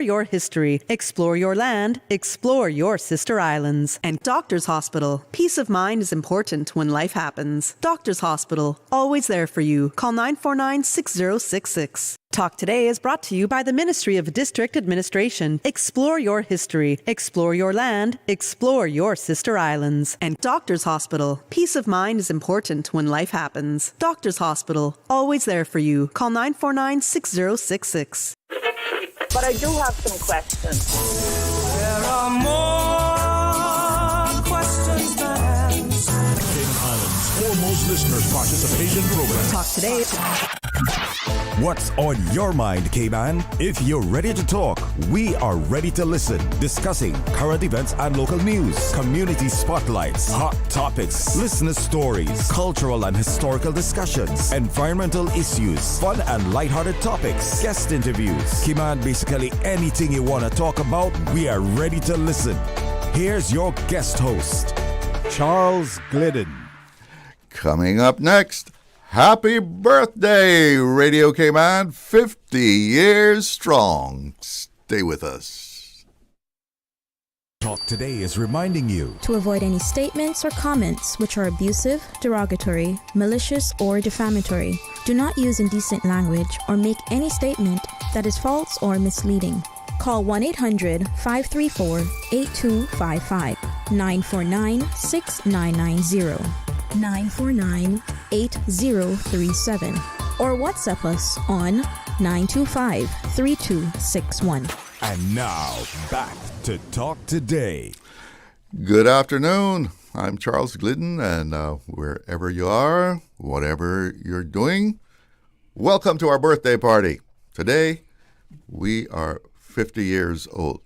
Your history, explore your land, explore your sister islands. And Doctors Hospital. Peace of mind is important when life happens. Doctors Hospital, always there for you. Call 949-6066. Talk Today is brought to you by the Ministry of District Administration. Explore your history, explore your land, explore your sister islands. And Doctors Hospital. Peace of mind is important when life happens. Doctors Hospital, always there for you. Call 949-6066. But I do have some questions. There are more questions than answers. Cayman Islands' foremost listeners participation program. Talk Today. What's on your mind, Cayman? If you're ready to talk, we are ready to listen. Discussing current events and local news, community spotlights, hot topics, listener stories, cultural and historical discussions, environmental issues, fun and lighthearted topics, guest interviews. Cayman, basically anything you want to talk about, we are ready to listen. Here's your guest host, Charles Glidden. Coming up next, happy birthday, Radio Cayman, 50 years strong. Stay with us. Talk Today is reminding you to avoid any statements or comments which are abusive, derogatory, malicious, or defamatory. Do not use indecent language or make any statement that is false or misleading. Call 1-800-534-8255, 949-6990. 949-8037 or WhatsApp us on 925-3261. And now, back to Talk Today. Good afternoon. I'm Charles Glidden, and wherever you are, whatever you're doing, welcome to our birthday party. Today, we are 50 years old.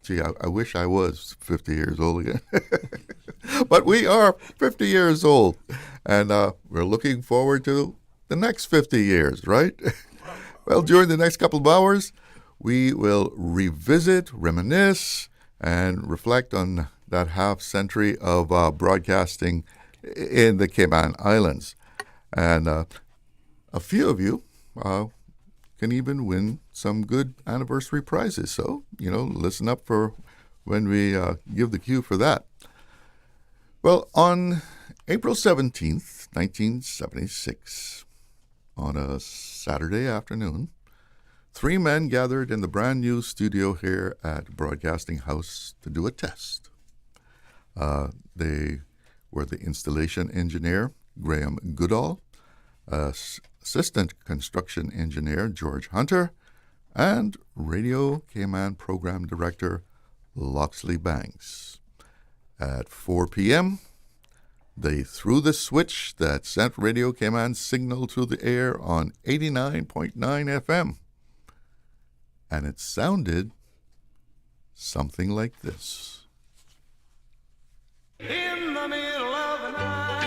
Gee, I wish I was 50 years old again. But we are 50 years old, and we're looking forward to the next 50 years, right? Well, during the next couple of hours, we will revisit, reminisce, and reflect on that half-century of broadcasting in the Cayman Islands. And a few of you can even win some good anniversary prizes. So, listen up for when we give the cue for that. Well, on April 17th, 1976, on a Saturday afternoon, 3 men gathered in the brand new studio here at Broadcasting House to do a test. They were the installation engineer, Graham Goodall, assistant construction engineer, George Hunter, and Radio Cayman program director, Loxley Banks. At 4 p.m., they threw the switch that sent Radio Cayman's signal through the air on 89.9 FM. And it sounded something like this. In the middle of an island.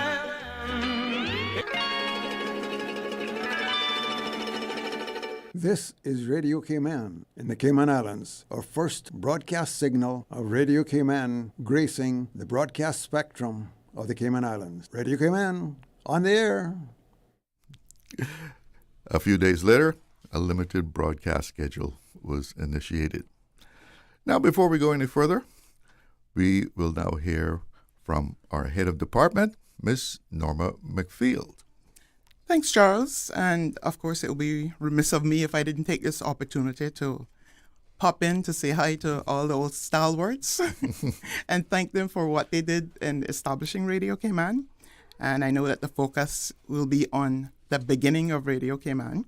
This is Radio Cayman in the Cayman Islands, our first broadcast signal of Radio Cayman gracing the broadcast spectrum of the Cayman Islands. Radio Cayman, on the air. A few days later, a limited broadcast schedule was initiated. Now, before we go any further, we will now hear from our head of department, Miss Norma McField. Thanks, Charles. And of course, it would be remiss of me if I didn't take this opportunity to pop in to say hi to all those stalwarts and thank them for what they did in establishing Radio Cayman. And I know that the focus will be on the beginning of Radio Cayman.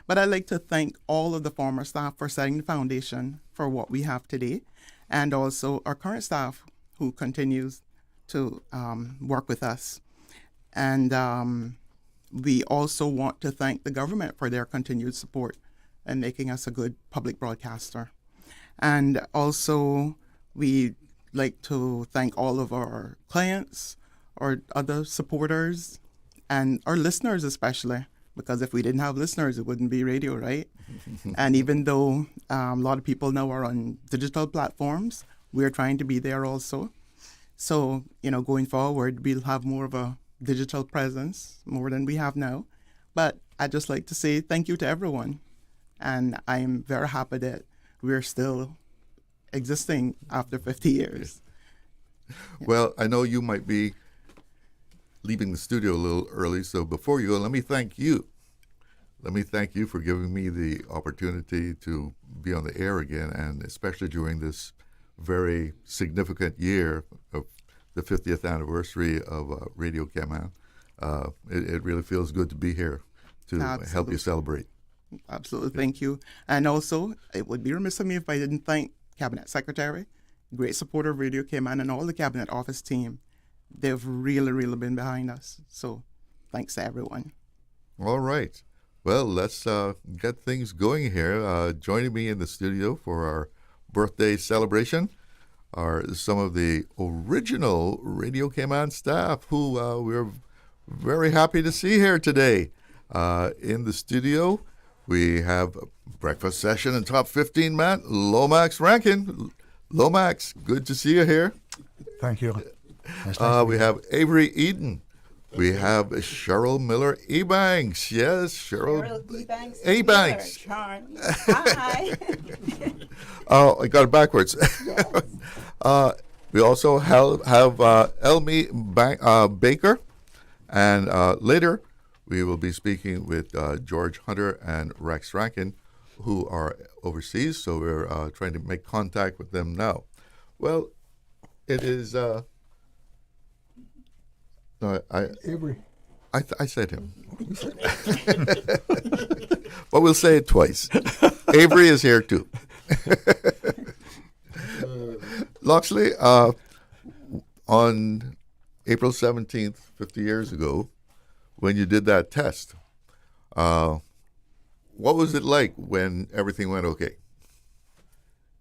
But I'd like to thank all of the former staff for setting the foundation for what we have today, and also our current staff who continues to work with us. And we also want to thank the government for their continued support and making us a good public broadcaster. And also, we'd like to thank all of our clients, our other supporters, and our listeners especially, because if we didn't have listeners, it wouldn't be radio, right? And even though a lot of people now are on digital platforms, we're trying to be there also. So, going forward, we'll have more of a digital presence, more than we have now. But I'd just like to say thank you to everyone. And I'm very happy that we're still existing after 50 years. Well, I know you might be leaving the studio a little early, so before you go, let me thank you. Let me thank you for giving me the opportunity to be on the air again, and especially during this very significant year of the 50th anniversary of Radio Cayman. It really feels good to be here to help you celebrate. Absolutely, thank you. And also, it would be remiss of me if I didn't thank Cabinet Secretary, great supporter of Radio Cayman, and all the Cabinet Office team. They've really been behind us. So thanks to everyone. All right. Well, let's get things going here. Joining me in the studio for our birthday celebration are some of the original Radio Cayman staff who we're very happy to see here today. In the studio, we have breakfast session and top 15 man, Lomax Rankin. Lomax, good to see you here. Thank you. We have Avery Eden. We have Cheryl Miller Ebanks. Yes, Cheryl Ebanks. Hi. Oh, I got it backwards. We also have Elmi Baker. And later, we will be speaking with George Hunter and Rex Rankin, who are overseas. So we're trying to make contact with them now. Well, it is... Avery. I said him. But we'll say it twice. Avery is here too. Loxley, on April 17th, 50 years ago, when you did that test, what was it like when everything went okay?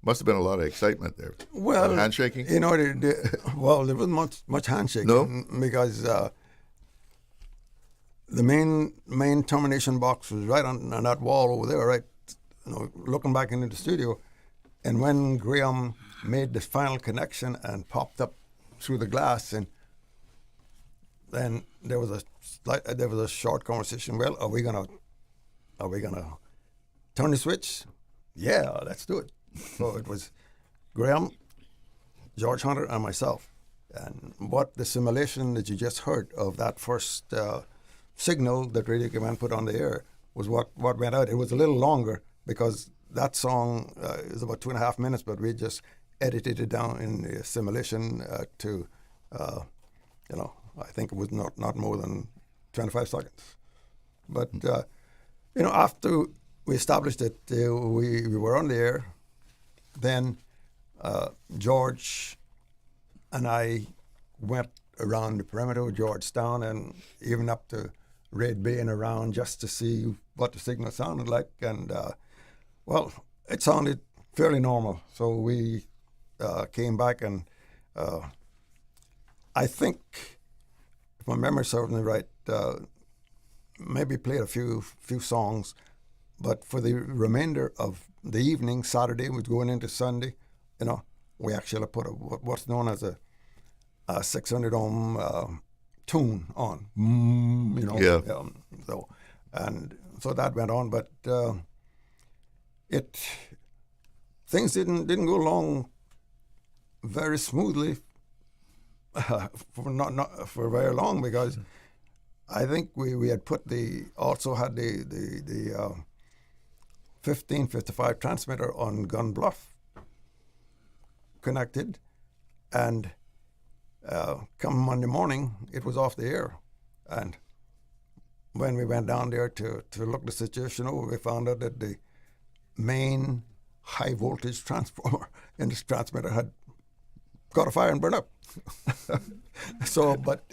Must have been a lot of excitement there. Well, handshaking? You know, there wasn't much handshaking. No? Because the main termination box was right on that wall over there, right, looking back into the studio. And when Graham made the final connection and popped up through the glass, and then there was a short conversation. Well, are we gonna turn the switch? Yeah, let's do it. So it was Graham, George Hunter, and myself. And what the simulation that you just heard of that first signal that Radio Cayman put on the air was what went out. It was a little longer because that song is about 2.5 minutes, but we just edited it down in the simulation to, I think it was not more than 25 seconds. But, after we established that we were on the air, then George and I went around the perimeter of Georgetown and even up to Red Bay and around just to see what the signal sounded like. And, it sounded fairly normal. So we came back and I think, if my memory serves me right, maybe played a few songs. But for the remainder of the evening, Saturday was going into Sunday, we actually put what's known as a 600 ohm tune on, so that went on, but things didn't go along very smoothly for very long, because I think we had also had the 1555 transmitter on Gun Bluff connected, and come Monday morning, it was off the air. And when we went down there to look the situation over, we found out that the main high voltage transformer in this transmitter had caught a fire and burned up. So, but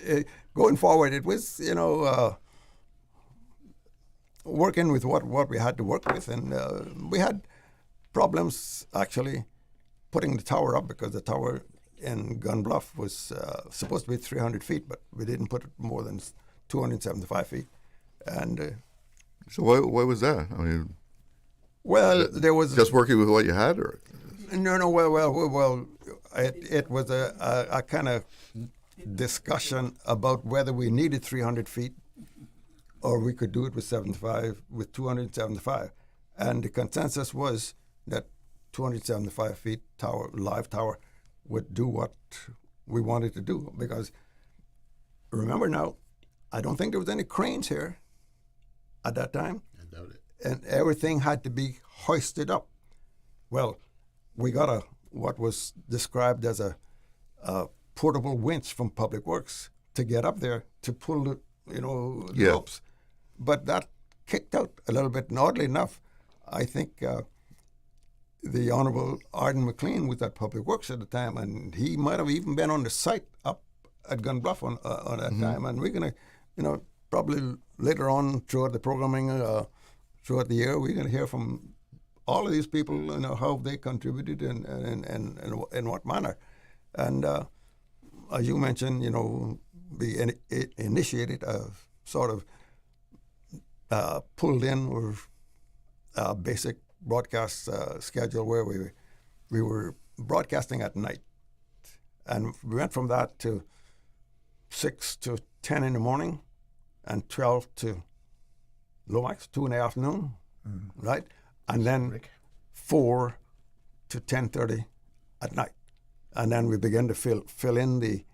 going forward, it was, working with what we had to work with. And we had problems actually putting the tower up, because the tower in Gun Bluff was supposed to be 300 feet, but we didn't put it more than 275 feet. And so why was that? I mean, well, there was just working with what you had, or no. Well, it was a kind of discussion about whether we needed 300 feet or we could do it with 275, and the consensus was that 275 feet tower, live tower, would do what we wanted to do. Because remember now, I don't think there was any cranes here at that time. I doubt it. And everything had to be hoisted up. Well, we got what was described as a portable winch from Public Works to get up there to pull the ropes. But that kicked out a little bit. And oddly enough, I think the Honorable Arden McLean was at Public Works at the time, and he might have even been on the site up at Gun Bluff on that time. And we're going to, probably later on throughout the programming, throughout the year, we're going to hear from all of these people, how they contributed and in what manner. And as you mentioned, we initiated a sort of pulled in or basic broadcast schedule where we were broadcasting at night. And we went from that to 6 to 10 in the morning and 12 to Lomax, 2 in the afternoon, right? And then 4 to 10:30 at night. And then we began to fill in the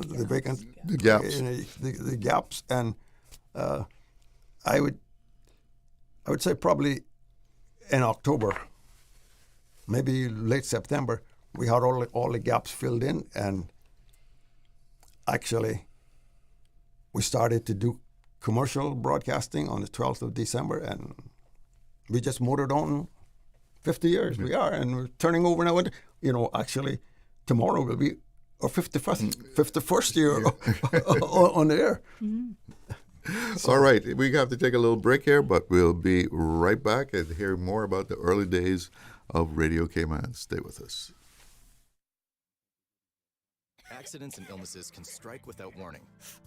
vacant, the gaps. The gaps. And I would say probably in October, maybe late September, we had all the gaps filled in, and actually we started to do commercial broadcasting on the 12th of December, and we just motored on 50 years. We are, and we're turning over now. Actually, tomorrow will be our 51st year on the air. All right, we have to take a little break here, but we'll be right back and hear more about the early days of Radio Cayman. Stay with us. Accidents and illnesses can strike without warning.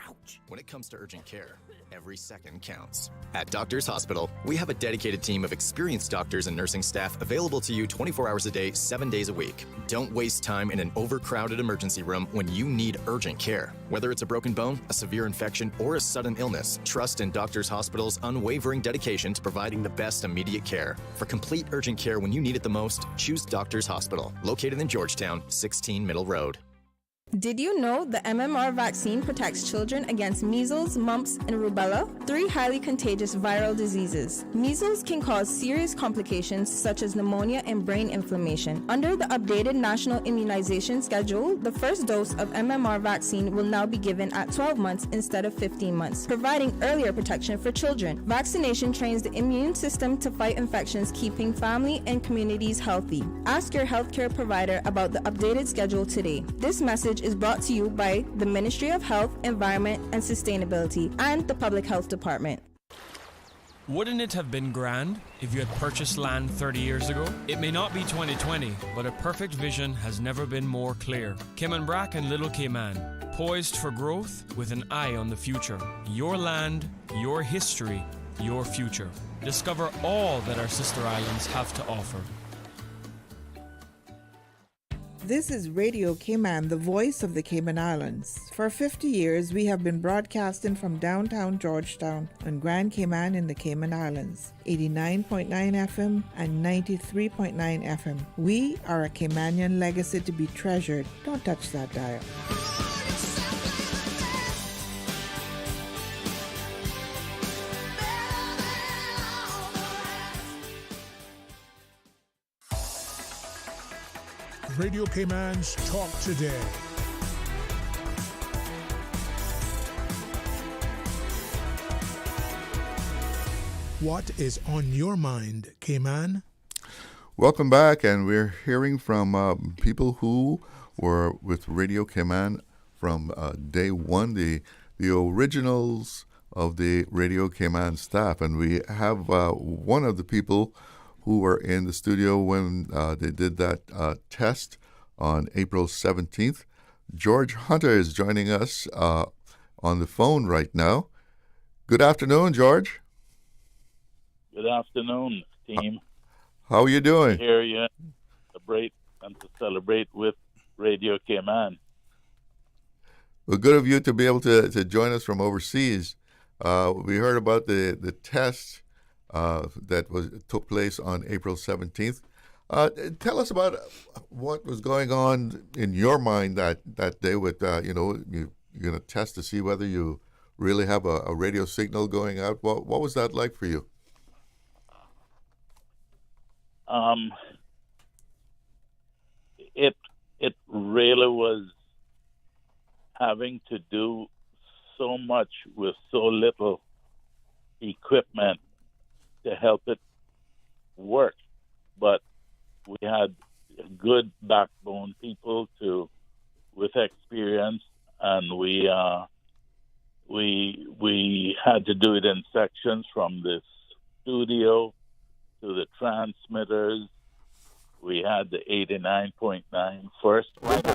Ouch! When it comes to urgent care, every second counts. At Doctors Hospital, we have a dedicated team of experienced doctors and nursing staff available to you 24 hours a day, 7 days a week. Don't waste time in an overcrowded emergency room when you need urgent care. Whether it's a broken bone, a severe infection, or a sudden illness, trust in Doctors Hospital's unwavering dedication to providing the best immediate care. For complete urgent care when you need it the most, choose Doctors Hospital, located in Georgetown, 16 Middle Road. Did you know the MMR vaccine protects children against measles, mumps, and rubella, 3 highly contagious viral diseases? Measles can cause serious complications such as pneumonia and brain inflammation. Under the updated National Immunization Schedule, the first dose of MMR vaccine will now be given at 12 months instead of 15 months, providing earlier protection for children. Vaccination trains the immune system to fight infections, keeping family and communities healthy. Ask your healthcare provider about the updated schedule today. This message is brought to you by the Ministry of Health, Environment and Sustainability and the Public Health Department. Wouldn't it have been grand if you had purchased land 30 years ago? It may not be 2020, but a perfect vision has never been more clear. Cayman Brac and Little Cayman, poised for growth with an eye on the future. Your land, your history, your future. Discover all that our sister islands have to offer. This is Radio Cayman, the voice of the Cayman Islands. For 50 years, we have been broadcasting from downtown Georgetown on Grand Cayman in the Cayman Islands, 89.9 FM and 93.9 FM. We are a Caymanian legacy to be treasured. Don't touch that dial. Radio Cayman's Talk Today. What is on your mind, Cayman? Welcome back, and we're hearing from people who were with Radio Cayman from day one, the originals of the Radio Cayman staff. And we have one of the people who were in the studio when they did that test on April 17th. George Hunter is joining us on the phone right now. Good afternoon, George. Good afternoon, team. How are you doing? To hear you to celebrate with Radio Cayman. Well, good of you to be able to join us from overseas. We heard about the test took place on April 17th. Tell us about what was going on in your mind that day with, you're going to test to see whether you really have a radio signal going out. What was that like for you? It really was having to do so much with so little equipment to help it work. But we had good backbone people with experience, and we had to do it in sections from the studio to the transmitters. We had the 89.9 first radio